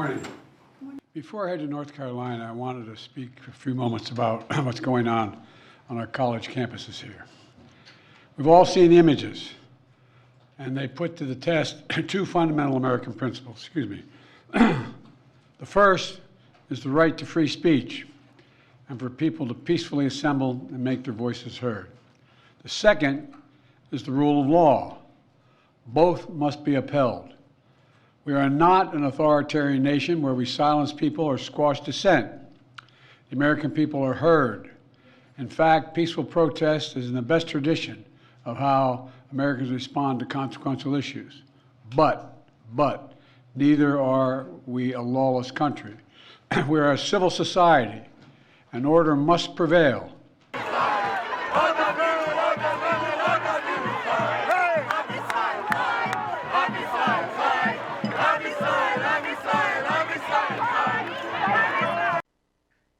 morning. Before I head to North Carolina, I wanted to speak for a few moments about what's going on our college campuses here. We've all seen the images, and they put to the test two fundamental American principles. Excuse me. The first is the right to free speech and for people to peacefully assemble and make their voices heard. The second is the rule of law. Both must be upheld. We are not an authoritarian nation where we silence people or squash dissent. The American people are heard. In fact, peaceful protest is in the best tradition of how Americans respond to consequential issues. But, neither are we a lawless country. We are a civil society, and order must prevail.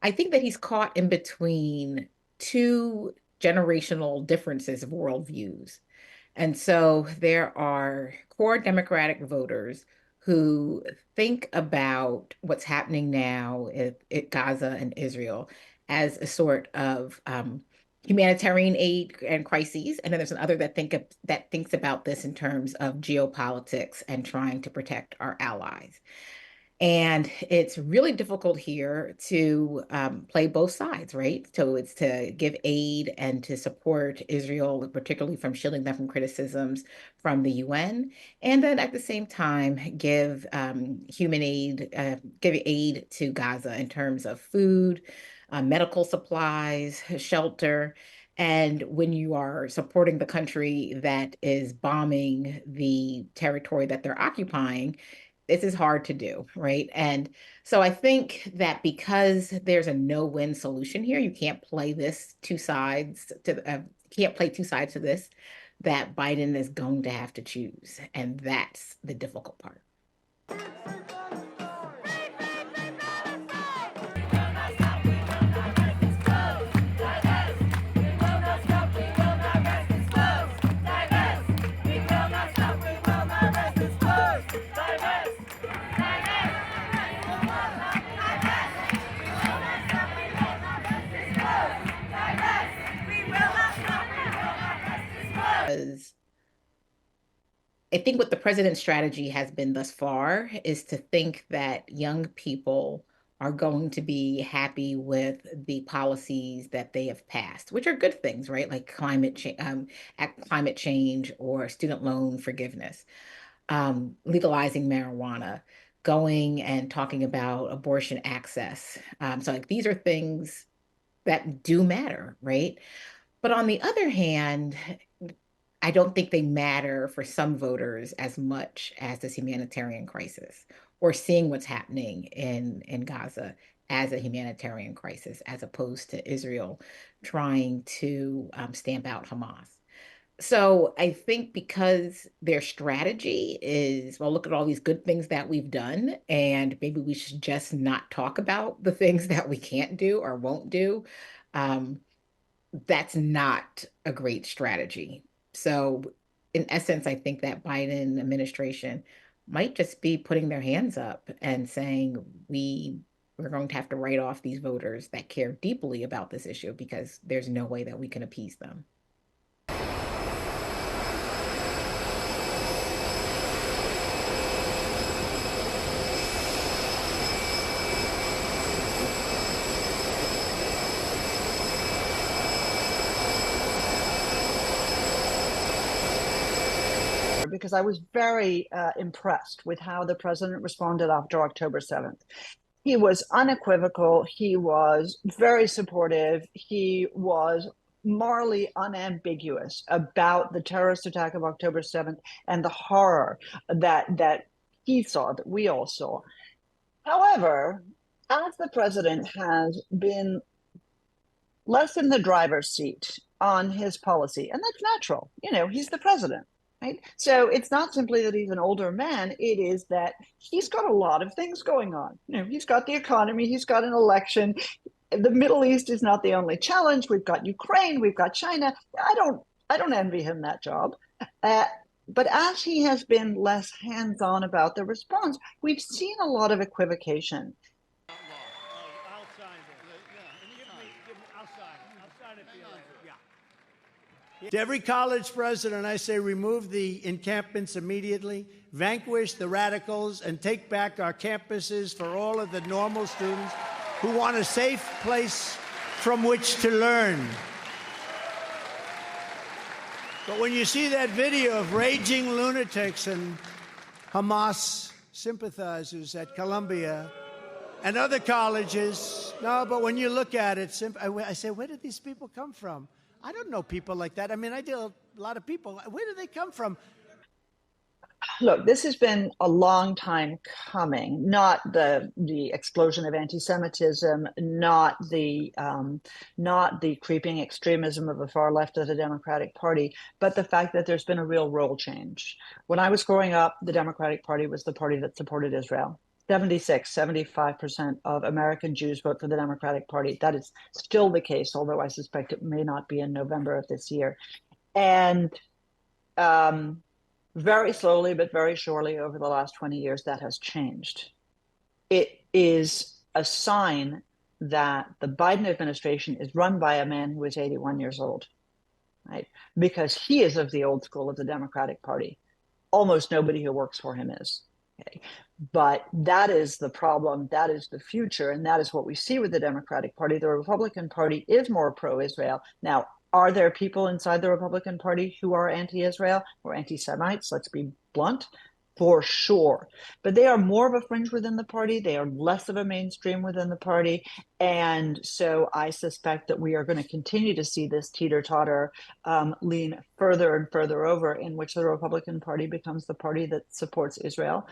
I think that he's caught in between two generational differences of worldviews. And so there are core Democratic voters who think about what's happening now at Gaza and Israel as a sort of humanitarian aid and crises. And then there's another that thinks about this in terms of geopolitics and trying to protect our allies. And it's really difficult here to play both sides, right? So it's to give aid and to support Israel, particularly from shielding them from criticisms from the UN, and then at the same time give human aid, give aid to Gaza in terms of food, medical supplies, shelter. And when you are supporting the country that is bombing the territory that they're occupying, this is hard to do, right? And so I think that because there's a no-win solution here, you can't play this two sides to can't play two sides to this, that Biden is going to have to choose, and that's the difficult part. I think what the president's strategy has been thus far is to think that young people are going to be happy with the policies that they have passed, which are good things, right? Like climate change or student loan forgiveness, legalizing marijuana, going and talking about abortion access. So like these are things that do matter, right? But on the other hand, I don't think they matter for some voters as much as this humanitarian crisis or seeing what's happening in Gaza as a humanitarian crisis, as opposed to Israel trying to stamp out Hamas. So I think because their strategy is, well, look at all these good things that we've done, and maybe we should just not talk about the things that we can't do or won't do. That's not a great strategy. So in essence, I think that Biden administration might just be putting their hands up and saying, we're going to have to write off these voters that care deeply about this issue because there's no way that we can appease them. Because I was very impressed with how the president responded after October 7th. He was unequivocal. He was very supportive. He was morally unambiguous about the terrorist attack of October 7th and the horror that he saw, that we all saw. However, as the president has been less in the driver's seat on his policy, and that's natural, he's the president. Right? So it's not simply that he's an older man, it is that he's got a lot of things going on. He's got the economy, he's got an election. The Middle East is not the only challenge. We've got Ukraine, we've got China. I don't envy him that job. But as he has been less hands-on about the response, we've seen a lot of equivocation. I'll sign it. I'll sign it for you later. Yeah. To every college president, I say remove the encampments immediately, vanquish the radicals, and take back our campuses for all of the normal students who want a safe place from which to learn. But when you see that video of raging lunatics and Hamas sympathizers at Columbia and other colleges, no, but when you look at it, I say, where did these people come from? I don't know people like that. I mean, I deal with a lot of people. Where do they come from? Look, this has been a long time coming, not the explosion of anti-Semitism, not the creeping extremism of the far left of the Democratic Party, but the fact that there's been a real role change. When I was growing up, the Democratic Party was the party that supported Israel. 75% of American Jews vote for the Democratic Party. That is still the case, although I suspect it may not be in November of this year. And very slowly, but very surely over the last 20 years, that has changed. It is a sign that the Biden administration is run by a man who is 81 years old, right? Because he is of the old school of the Democratic Party. Almost nobody who works for him is. Okay. But that is the problem. That is the future. And that is what we see with the Democratic Party. The Republican Party is more pro-Israel. Now, are there people inside the Republican Party who are anti-Israel or anti-Semites? Let's be blunt, for sure. But they are more of a fringe within the party. They are less of a mainstream within the party. And so I suspect that we are going to continue to see this teeter-totter lean further and further over, in which the Republican Party becomes the party that supports Israel.